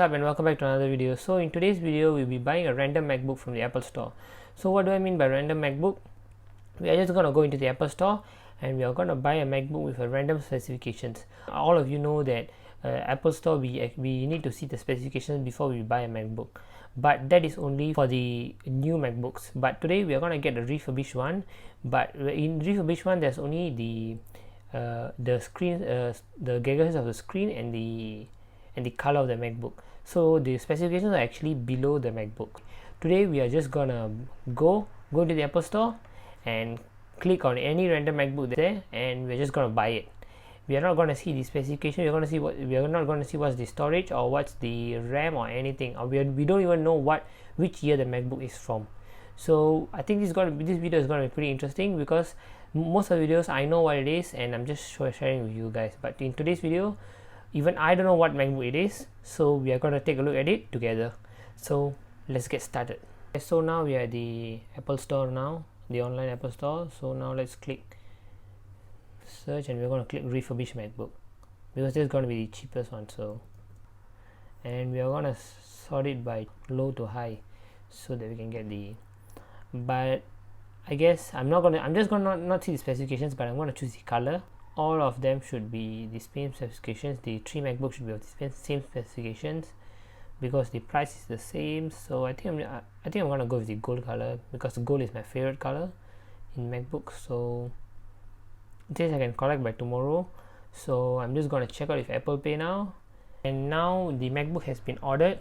up and welcome back to another video. So in today's video we'll be buying a random MacBook from the Apple Store. So what do I mean by random MacBook? We are just going to go into the Apple Store and we are going to buy a MacBook with a random specifications. All of you know that Apple Store we need to see the specifications before we buy a MacBook, but that is only for the new MacBooks. But today we are going to get the refurbished one, but in refurbished one there's only the screen, the gigahertz of the screen and the color of the MacBook. So the specifications are actually below the MacBook. Today we are just gonna go to the Apple Store and click on any random MacBook there, and we're just gonna buy it. We are not gonna see the specification. We are not gonna see what's the storage or what's the RAM or anything. Or we don't even know which year the MacBook is from. So I think this video is gonna be pretty interesting because most of the videos I know what it is and I'm just sharing with you guys. But in today's video, even I don't know what MacBook it is, so we are going to take a look at it together. So let's get started. So now we are at the Apple Store now, the online Apple Store. So now let's click search and we're going to click refurbished MacBook because this is going to be the cheapest one. So, and we are going to sort it by low to high so that we can get the, but I guess I'm just going to not see the specifications, but I'm going to choose the color. All of them should be the same specifications. The 3 MacBooks should be of the same specifications because the price is the same. So I think I'm gonna go with the gold color because gold is my favorite color in MacBook. So this I can collect by tomorrow. So I'm just gonna check out if Apple Pay now. And now the MacBook has been ordered.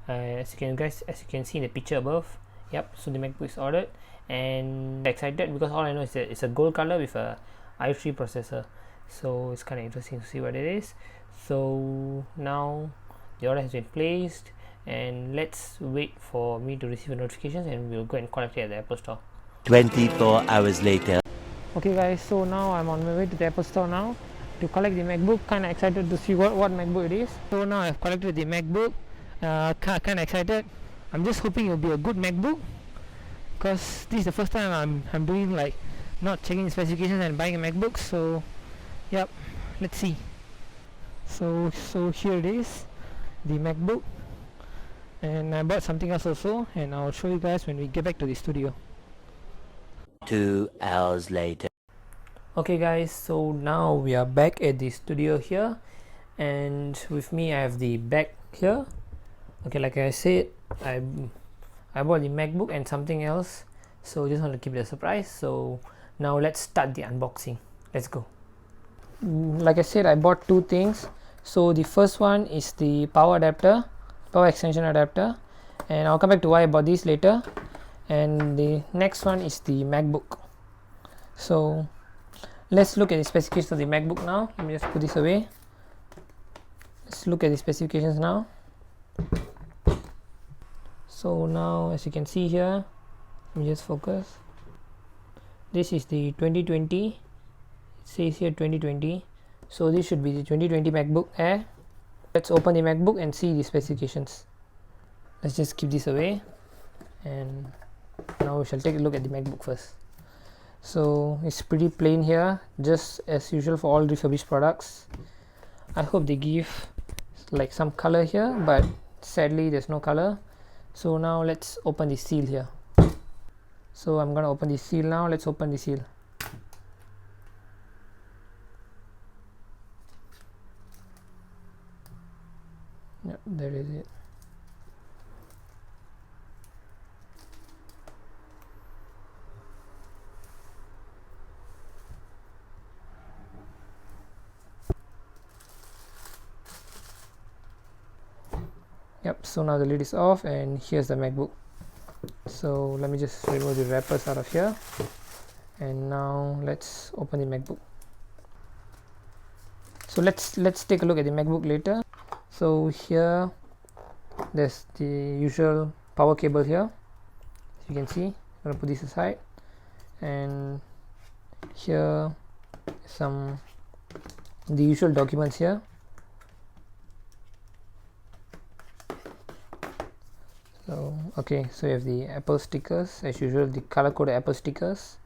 As you can see in the picture above. Yep. So the MacBook is ordered, and I'm excited because all I know is that it's a gold color with a i3 processor. So it's kind of interesting to see what it is. So now the order has been placed and let's wait for me to receive a notification and we'll go and collect it at the Apple Store. 24 hours later. Okay guys, so now I'm on my way to the Apple Store now to collect the MacBook. Kind of excited to see what MacBook it is. So now I've collected the MacBook. Kind of excited. I'm just hoping it'll be a good MacBook because this is the first time I'm doing like not checking the specifications and buying a MacBook. So yep, let's see. So here it is, the MacBook, and I bought something else also, and I'll show you guys when we get back to the studio. 2 hours later. Okay guys, so now we are back at the studio here, and with me I have the bag here. Okay, like I said, I bought the MacBook and something else, so just want to keep it a surprise. So now let's start the unboxing. Let's go. Like I said, I bought 2 things. So the first one is the power extension adapter, and I'll come back to why I bought this later. And the next one is the MacBook. So let's look at the specifications of the MacBook now. Let me just put this away. Let's look at the specifications now. So now, as you can see here, let me just focus. This is the 2020. It says here 2020. So this should be the 2020 MacBook Air. Let's open the MacBook and see the specifications. Let's just keep this away, and now we shall take a look at the MacBook first. So it's pretty plain here, just as usual for all refurbished products. I hope they give like some color here, but sadly there's no color. So now let's open the seal here. So I'm gonna open the seal now. Let's open the seal. Yep, there is it. Yep, so now the lid is off and here's the MacBook. So let me just remove the wrappers out of here, and now let's open the MacBook. So let's take a look at the MacBook later. So here there's the usual power cable here, as you can see. I'm gonna put this aside, and here the usual documents here. So okay, so you have the Apple stickers as usual, the color coded Apple stickers.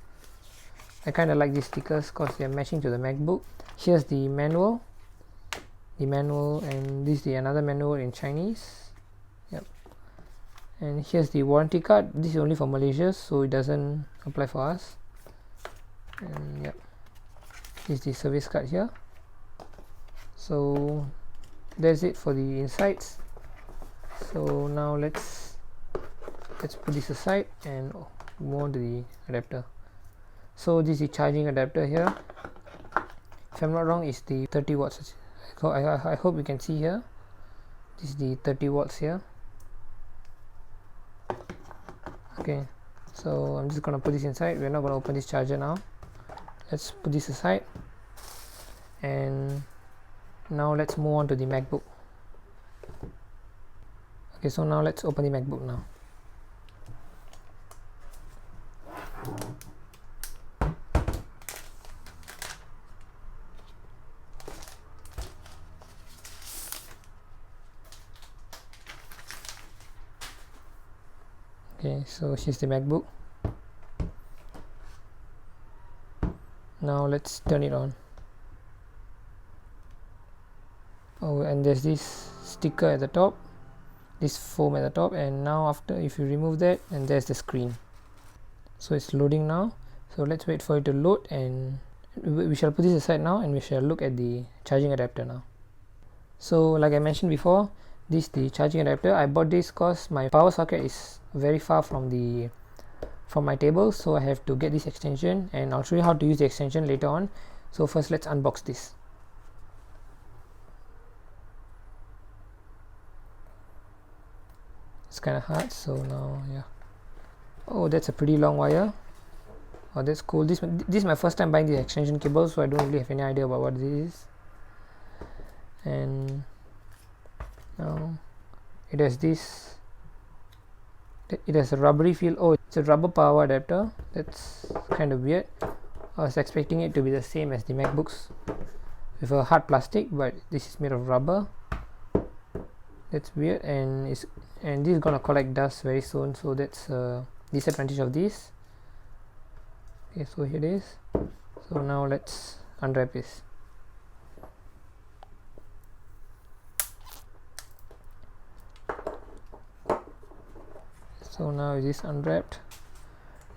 I kind of like these stickers because they are matching to the MacBook. Here's the manual, and this is another manual in Chinese. And here's the warranty card. This is only for Malaysia, so it doesn't apply for us. And yeah, here's the service card here. So that's it for the insides. So now let's put this aside and move on to the adapter. So this is the charging adapter here. If I'm not wrong, it's the 30 watts. I hope you can see here. This is the 30 watts here. Okay, so I'm just gonna put this inside. We're not gonna open this charger now. Let's put this aside, and now let's move on to the MacBook. Okay, so now let's open the MacBook now. Okay, so here's the MacBook. Now let's turn it on. Oh, and there's this sticker at the top, this foam at the top, and now after, if you remove that, and there's the screen. So it's loading now. So let's wait for it to load, and we shall put this aside now, and we shall look at the charging adapter now. So like I mentioned before, this is the charging adapter. I bought this because my power socket is very far from my table, so I have to get this extension, and I'll show you how to use the extension later on. So first let's unbox this. It's kind of hard, so now yeah. Oh, that's a pretty long wire. Oh, that's cool. This is my first time buying the extension cable, so I don't really have any idea about what this is. And now it has this. It has a rubbery feel. Oh, it's a rubber power adapter. That's kind of weird. I was expecting it to be the same as the MacBooks with a hard plastic, but this is made of rubber. That's weird, and this is gonna collect dust very soon, so that's a disadvantage of this. Okay, so here it is. So now let's unwrap this. So now it is unwrapped.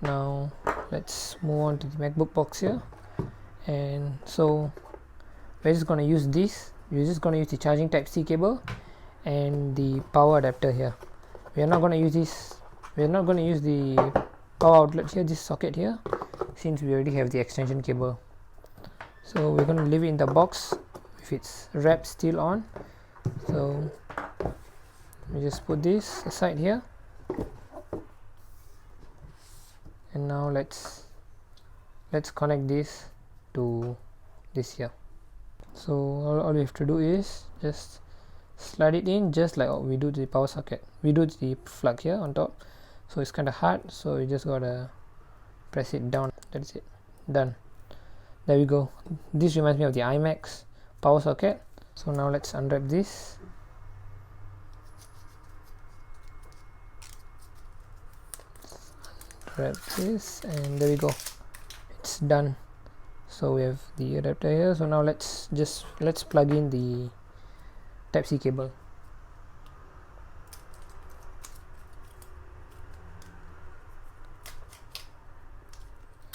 Now let's move on to the MacBook box here. And so we're just gonna use this. We're just gonna use the charging Type-C cable and the power adapter here. We are not gonna use this. We are not gonna use the power outlet here, this socket here, since we already have the extension cable. So we're gonna leave it in the box with its wrap still on. So we just put this aside here. And now let's connect this to this here. So all we have to do is just slide it in, just like we do the power socket. We do the plug here on top, so it's kind of hard, so you just gotta press it down. That's it, done. There we go. This reminds me of the iMac's power socket. So now let's unwrap this. Grab this, and there we go, it's done. So we have the adapter here. So now let's plug in the Type-C cable.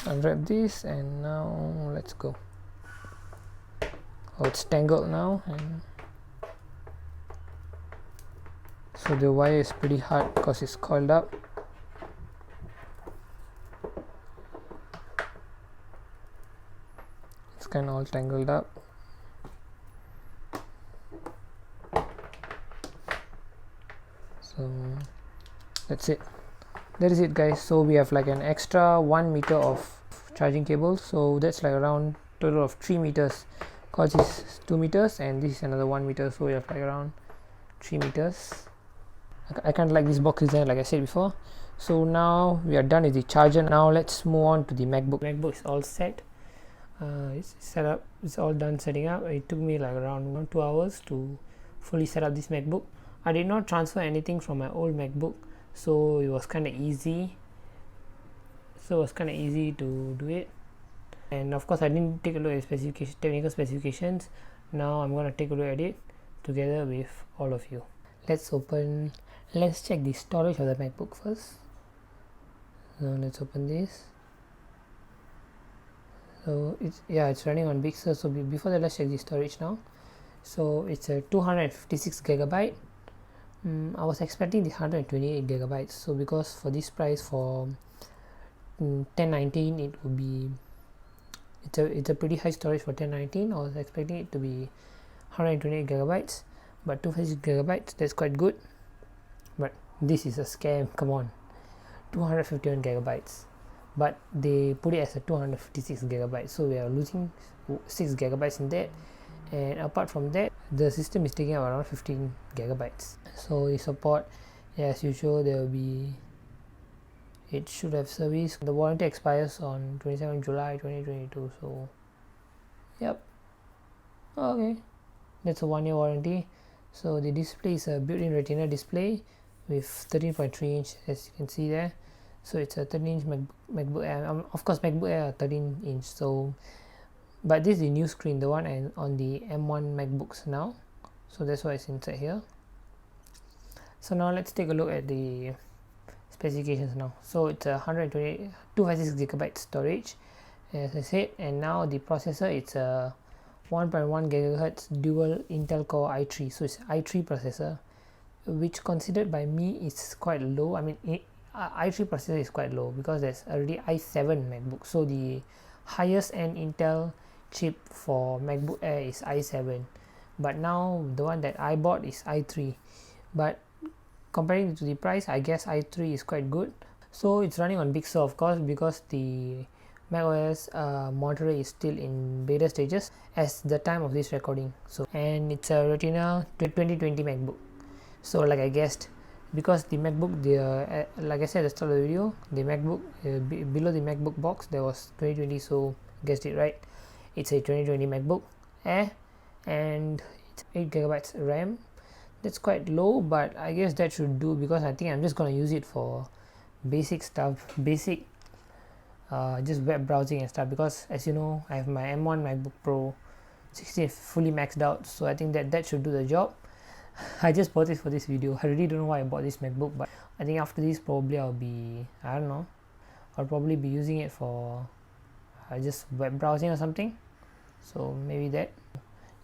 Unwrap this, and now let's go. Oh, it's tangled now, and so the wire is pretty hard because it's coiled up. It's kind of all tangled up. So that's it. That is it, guys. So we have like an extra 1 meter of charging cable, so that's like around total of 3 meters, because this is 2 meters and this is another 1 meter, so we have like around 3 meters. I kind of like this box design, like I said before. So now we are done with the charger. Now let's move on to the MacBook. MacBook is all set. It's set up. It's all done setting up. It took me like around 2 hours to fully set up this MacBook. I did not transfer anything from my old MacBook, so it was kind of easy. To do it. And of course I didn't take a look at technical specifications. Now I'm going to take a look at it together with all of you. let's check the storage of the MacBook first. So let's open this. So it's running on Big Sur. So before that, let's check the storage now. So it's a 256 gigabyte. I was expecting the 128 gigabytes. So because for this price for 1019, it would be it's a pretty high storage for 1019. I was expecting it to be 128 gigabytes, but 256 gigabytes, that's quite good. But this is a scam. Come on, 251 gigabytes, but they put it as a 256 gigabytes, so we are losing 6 gigabytes in that. And apart from that, the system is taking around 15 gigabytes. So the support, as usual, there will be, it should have service. The warranty expires on 27 July 2022. So yep, okay, that's a 1-year warranty. So the display is a built-in retina display with 13.3 inch, as you can see there. So it's a 13-inch MacBook Air. Of course, MacBook Air are 13-inch. So, but this is the new screen, the one on the M1 MacBooks now. So that's why it's inside here. So now let's take a look at the specifications now. So it's a 256 gigabyte storage, as I said, and now the processor, it's a 1.1 gigahertz dual Intel Core i3. So it's i3 processor, which considered by me is quite low. I mean, i3 processor is quite low because there's already i7 MacBook. So the highest end Intel chip for MacBook Air is i7, but now the one that I bought is i3. But comparing to the price, I guess i3 is quite good. So it's running on Big Sur, of course, because the macOS Monterey is still in beta stages as the time of this recording. So, and it's a Retina 2020 MacBook. So like I guessed, because the MacBook, like I said at the start of the video, the MacBook below the MacBook box there was 2020, so guessed it right. It's a 2020 MacBook Air, and it's 8 gigabytes RAM. That's quite low, but I guess that should do, because I think I'm just gonna use it for basic stuff, just web browsing and stuff, because as you know, I have my M1 MacBook Pro 16 fully maxed out, so I think that should do the job. I just bought it for this video. I really don't know why I bought this MacBook, but I think after this probably I'll probably be using it for just web browsing or something. So maybe that.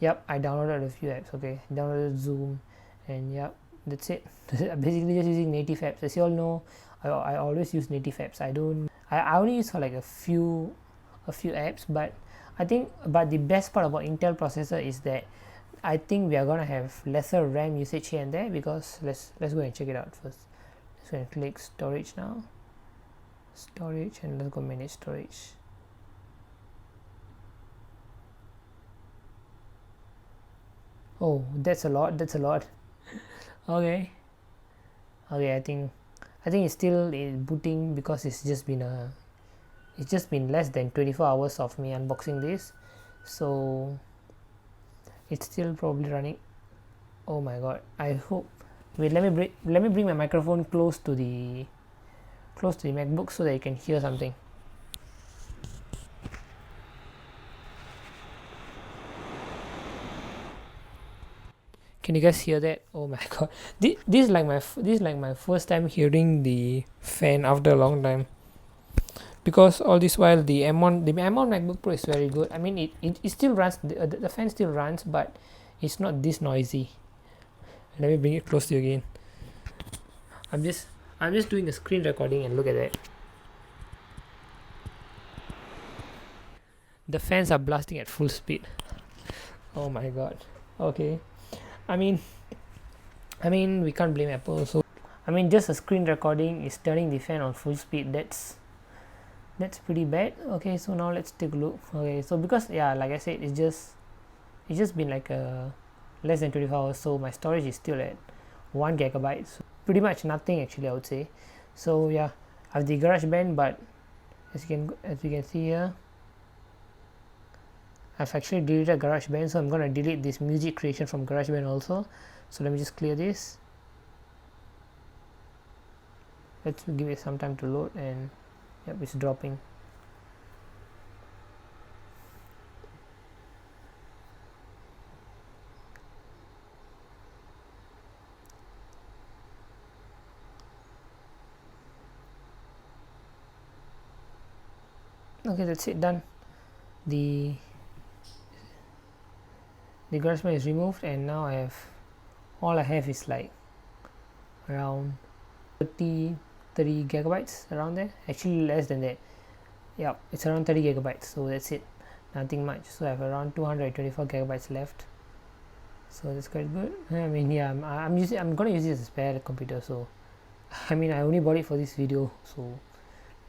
Yep, I downloaded a few apps. Okay, downloaded Zoom, and yep, that's it. Basically just using native apps. As you all know, I always use native apps. I only use for like a few apps, but the best part about Intel processor is that I think we are gonna have lesser RAM usage here and there, because let's go and check it out first. Let's go and click storage now. Storage, and let's go manage storage. Oh, that's a lot. Okay, I think it's still booting, because it's just been less than 24 hours of me unboxing this, so it's still probably running. Oh my god, I hope. Wait, let me bring my microphone close to the MacBook so that you can hear something. Can you guys hear that? Oh my god, this is like my first time hearing the fan after a long time, because all this while the M1 MacBook Pro is very good. I mean, it still runs, the fan still runs, but it's not this noisy. Let me bring it close to you again. I'm just doing a screen recording, and look at that. The fans are blasting at full speed. Oh my god. Okay. I mean we can't blame Apple. So I mean, just a screen recording is turning the fan on full speed. That's pretty bad. Okay, so now let's take a look. Okay, so because like I said, it's just been like less than 24 hours, so my storage is still at 1 gigabyte, so pretty much nothing actually, I would say. So yeah, I have the GarageBand, but as you can see here, I've actually deleted GarageBand, so I'm gonna delete this music creation from GarageBand also. So let me just clear this. Let's give it some time to load, and yep, it's dropping. Okay, that's it, done. The garage band is removed, and now all I have is like around 30 gigabytes around there, actually less than that. Yeah, it's around 30 gigabytes, so that's it, nothing much. So I have around 224 gigabytes left, so that's quite good. I mean, yeah, I'm gonna use it as a spare computer, so I mean, I only bought it for this video, so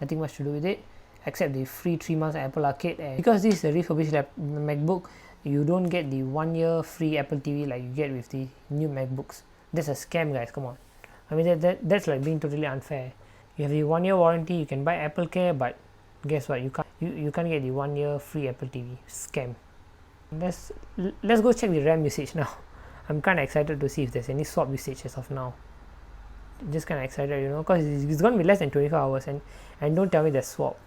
nothing much to do with it except the free 3 months Apple Arcade. And because this is a refurbished MacBook, you don't get the 1 year free Apple TV like you get with the new MacBooks. That's a scam, guys, come on. I mean, that's like being totally unfair. You have the 1 year warranty, you can buy Apple Care, but guess what, you can't get the 1 year free Apple TV. Scam. Let's go check the RAM usage now. I'm kind of excited to see if there's any swap usage as of now. Just kind of excited, you know, because it's going to be less than 24 hours, and don't tell me there's swap.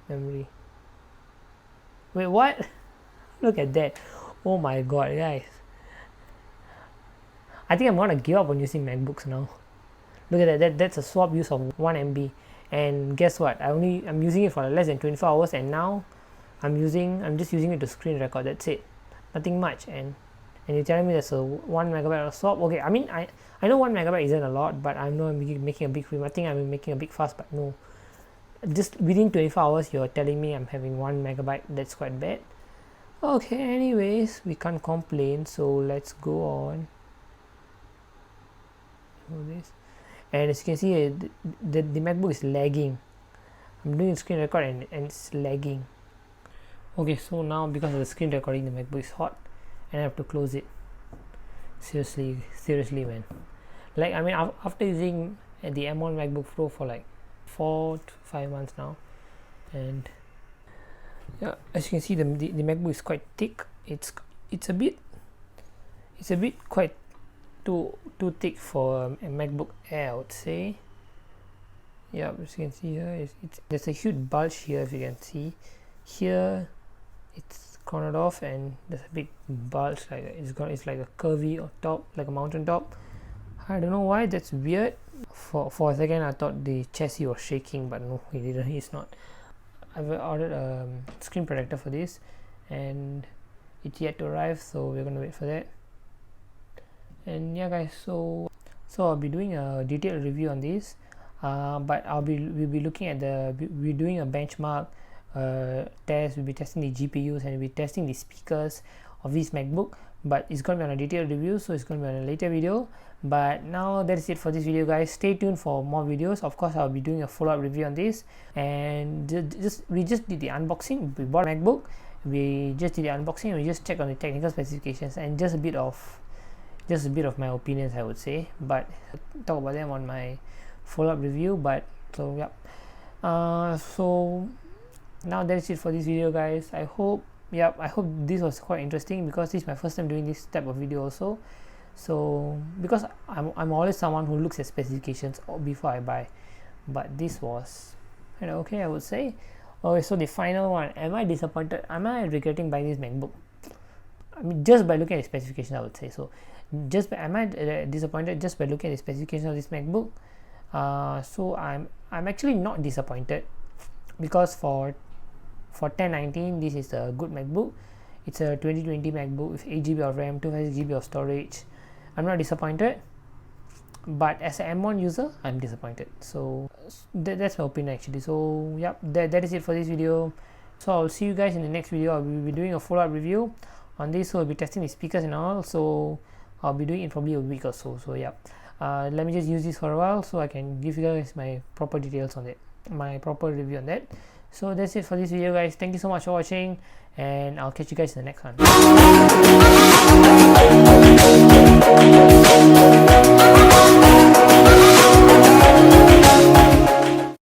Memory. Wait, what? Look at that. Oh my god, guys. I think I'm gonna give up on using MacBooks now. Look at that. That's a swap use of 1 MB. And guess what? I'm using it for less than 24 hours, and now I'm just using it to screen record. That's it. Nothing much. And you're telling me there's a 1 megabyte of swap? Okay, I mean, I know 1 megabyte isn't a lot, but I know I'm making a big film. I think I'm making a big fuss, but no. Just within 24 hours, you're telling me I'm having 1 megabyte. That's quite bad. Okay, anyways, we can't complain, so let's go on. This. And as you can see, the MacBook is lagging. I'm doing a screen record and it's lagging. Okay, so now because of the screen recording, the MacBook is hot and I have to close it. Seriously, man. Like, I mean, after using the M1 MacBook Pro for like 4 to 5 months now, and yeah, as you can see, the MacBook is quite thick. It's a bit quite too thick for a MacBook Air, I would say. Yeah, as you can see here, there's a huge bulge here. If you can see here, it's cornered off, and there's a big bulge, like it's like a curvy or top, like a mountain top. I don't know why, that's weird. For a second I thought the chassis was shaking, but no, it's not. I've ordered a screen protector for this, and it's yet to arrive, so we're gonna wait for that. And yeah, guys, so I'll be doing a detailed review on this, but we'll be looking at we're doing a benchmark test. We'll be testing the GPUs and we'll be testing the speakers of this MacBook, but it's going to be on a detailed review, so it's going to be on a later video. But now that's it for this video, guys. Stay tuned for more videos. Of course, I'll be doing a follow-up review on this. And we just did the unboxing. We bought a MacBook, we just did the unboxing, and we just checked on the technical specifications and just a bit of my opinions, I would say, but talk about them on my follow-up review. But so yeah, so now that's it for this video, guys. I hope this was quite interesting, because this is my first time doing this type of video also. So because I'm always someone who looks at specifications before I buy, but this was kind of okay, I would say. Okay, so the final one, am I disappointed? Am I regretting buying this MacBook? I mean, just by looking at the specifications, I would say so. Am I disappointed just by looking at the specifications of this MacBook? So I'm actually not disappointed, because for 1019, this is a good MacBook. It's a 2020 MacBook with 8GB of RAM, 256GB of storage. I'm not disappointed, but as an M1 user, I'm disappointed. So that's my opinion, actually. So yep, that is it for this video. So I'll see you guys in the next video. I will be doing a follow-up review on this, so I'll be testing the speakers and all. So I'll be doing it probably a week or so. So yeah, let me just use this for a while so I can give you guys my proper details on it, my proper review on that. So that's it for this video, guys. Thank you so much for watching, and I'll catch you guys in the next one.